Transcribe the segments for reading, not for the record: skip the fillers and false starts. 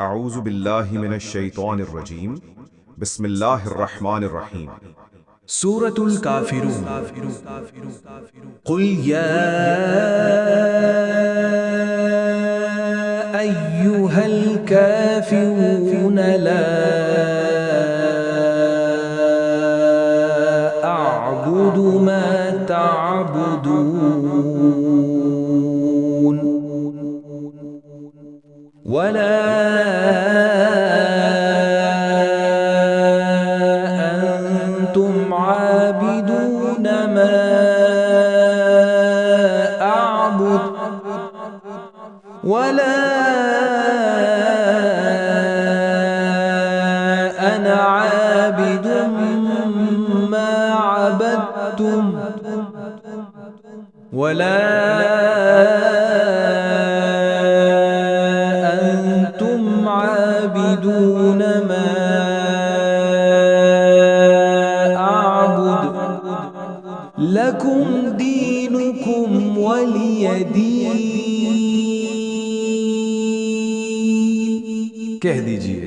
अऊज़ु बिल्लाहि मिनश शैतानिर रजीम। बिस्मिल्लाहिर रहमानिर रहीम। सूरतुल काफिरून। कुल या अय्युहल काफिरून ला अअबुदु मा तअबुदून वला अंतुम आबिदून मा अअबुद वला अना आबिदुम मा अबदतुम वला अंतुम आबिदून मा अअबुद लकुम दीनुकुम वलिय दीन। कह दीजिए,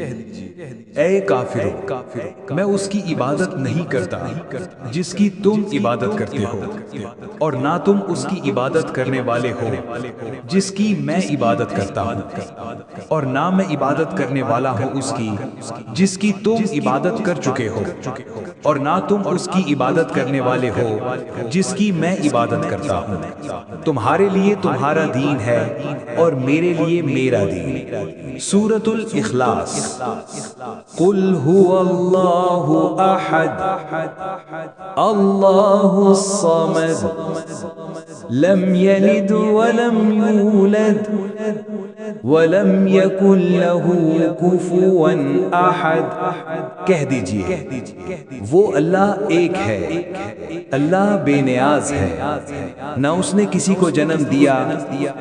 ऐ काफिरों, मैं उसकी इबादत नहीं करता जिसकी तुम इबादत करते हो, और ना तुम उसकी इबादत करने वाले हो जिसकी मैं इबादत करता हूँ, और ना मैं इबादत करने वाला हूँ उसकी जिसकी तुम इबादत कर चुके हो, और ना तुम उसकी इबादत करने वाले हो जिसकी मैं इबादत करता हूँ। तुम्हारे लिए तुम्हारा दीन है और मेरे लिए मेरा दीन। सूरतुल इखलास। कुल हुवल्लाहु अहद अल्लाहुस समद लम यलिद वलम यूलद वलम यकुल लहू कुफुवन अहद। कह दीजिए, वो अल्लाह एक है, अल्लाह बेनियाज है, ना उसने किसी को जन्म दिया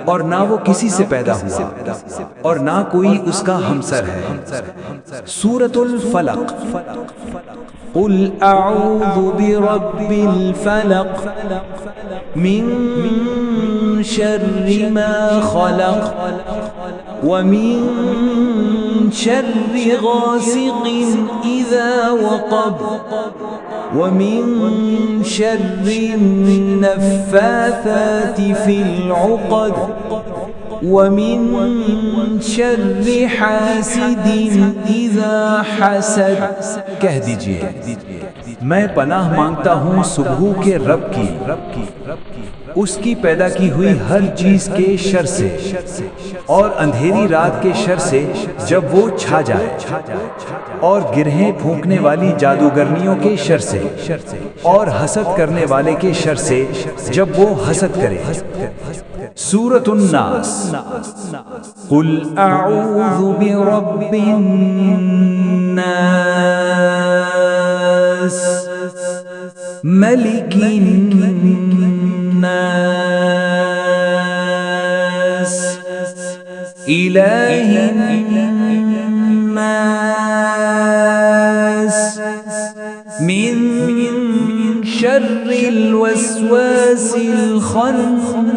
और ना वो किसी से पैदा हुआ, और ना कोई उसका हमसर है। सूरतुल फलक। कुल अऊज़ु बिरब्बिल फलक मिन शर्रि मा खलक व मिन शर्रि गासिकिन इज़ा वक़ब व मिन शर्रि नफ़्फ़ाथाति फ़िल उक़द व मिन शर्रि हासिदिन इज़ा हसद। कह दीजिए, मैं पनाह मांगता हूँ सुबह के रब की, उसकी पैदा की हुई हर चीज के शर से, और अंधेरी रात के शर से जब वो छा जाए, और गिरहें फूंकने वाली जादूगरनियों के शर से, और हसद करने वाले के शर से जब वो हसद करे। सूरतुन नास। कुल अऊज़ु बिरब्बिन नास मलिकिन नास इलाहिन नास मिन शर्रिल वस्वासिल खन्नास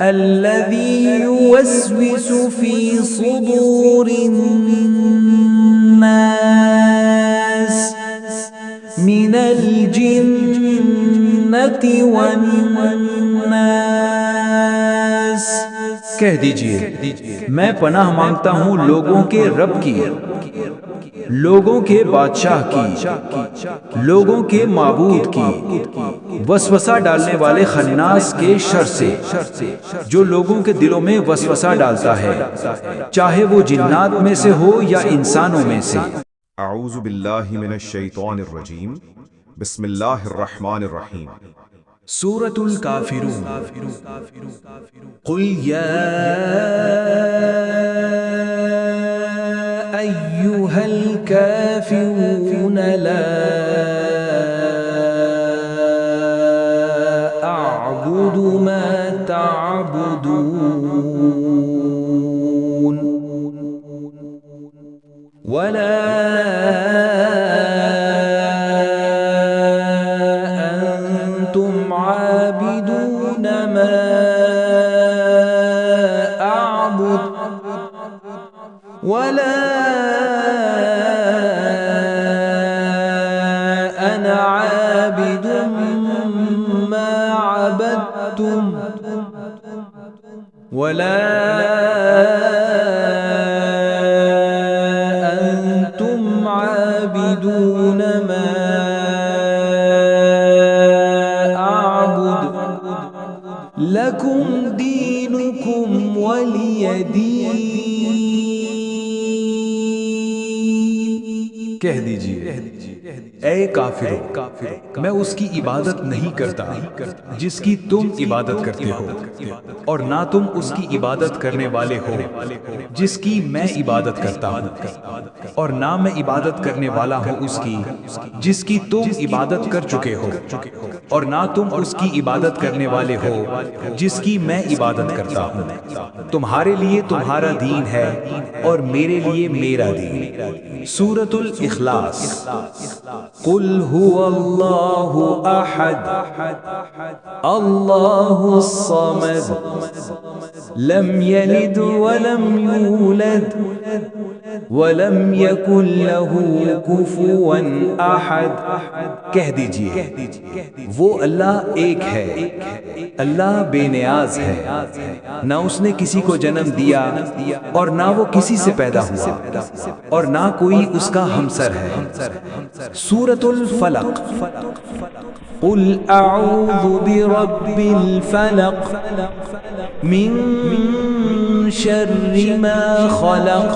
अल्लज़ी युवस्विसु फी सुदूरिन नास मिनल जिन्नति वन नास। कह दीजिए, मैं पनाह मांगता हूँ लोगों के रब की, लोगों के बादशाह की, लोगों के माबूद की, वसवसा डालने वाले खन्नास के शर से, जो लोगों के दिलों में वसवसा डालता है, चाहे वो जिन्नात में से हो या इंसानों में से। अऊज़ु बिल्लाहि मिनश शैतानिर रजीम। बिस्मिल्लाहिर रहमानिर रहीम। सूरतुल काफिरून। कुल या अय्युहल काफिरून ला अअबुदु मा तअबुदून वला अंतुम आबिदून मा वला अना आबिदुम मा अबदतुम वला अंतुम आबिदून मा अअबुद लकुम दीनुकुम वलिय दीन। कह दीजिए, ऐ काफिरों, मैं उसकी इबादत नहीं करता जिसकी तुम इबादत करते हो, और ना तुम उसकी इबादत करने वाले हो जिसकी मैं इबादत करता हूँ, और ना मैं इबादत करने वाला हूँ उसकी जिसकी तुम इबादत कर चुके हो, और ना तुम उसकी इबादत करने वाले हो जिसकी मैं इबादत करता हूँ। तुम्हारे लिए तुम्हारा दीन है और मेरे लिए मेरा दीन। सूरतुल इखलास। कुल हुवल्लाहु अहद अल्लाहुस समद लम यलिद वलम यूलद वलम यकुल लहू कुफुवन अहद। कह दीजिए, वो अल्लाह एक है, अल्लाह बेनियाज है, ना उसने किसी को जन्म दिया और ना वो किसी से पैदा हुआ, और ना कोई उसका हमसर है। सूरतुल फलक। कुल अऊज़ु बिरब्बिल फलक मिन शर्रि मा खलक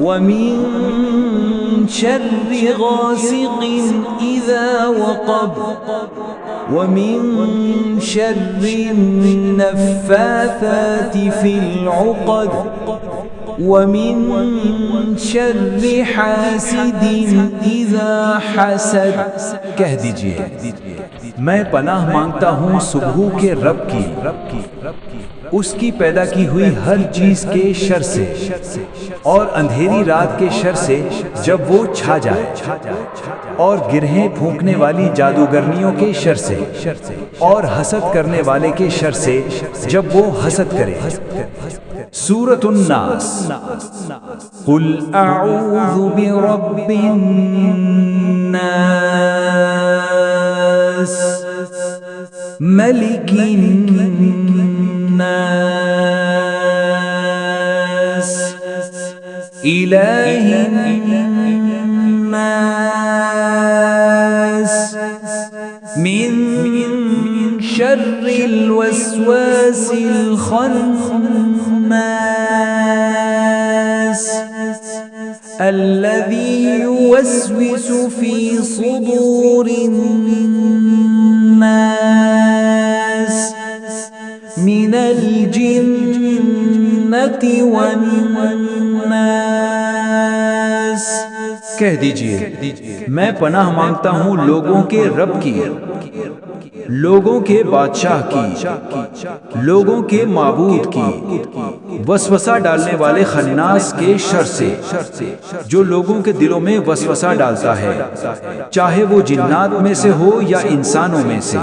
व मिन शर्रि गासिकिन इज़ा वक़ब व मिन शर्रि नफ़्फ़ाथाति फ़िल उक़द व मिन शर्रि हासिदिन इज़ा हसद। कह दीजिए, मैं पनाह मांगता हूँ सुबह के रब की, उसकी पैदा की हुई हर चीज के शर से, और अंधेरी रात के शर से जब वो छा जाए, और गिरहें फूंकने वाली जादूगरनियों के शर से, और हसद करने वाले के शर से जब वो हसद करे। सूरतुन नास। कुल अऊज़ु बिरब्बिन नास मलिकिन नास इलाहिन नास मिन शर्रिल वस्वासिल खन्नास अल्लज़ी युवस्विसु फी सुदूरिन नास मिनल जिन्नति वन नास। कह दीजिए, मैं पनाह मांगता हूँ लोगों के रब की, लोगों के बादशाह की, लोगों के माबूद की, वसवसा डालने वाले खन्नास के शर से, जो लोगों के दिलों में वसवसा डालता है, चाहे वो जिन्नात में से हो या इंसानों में से।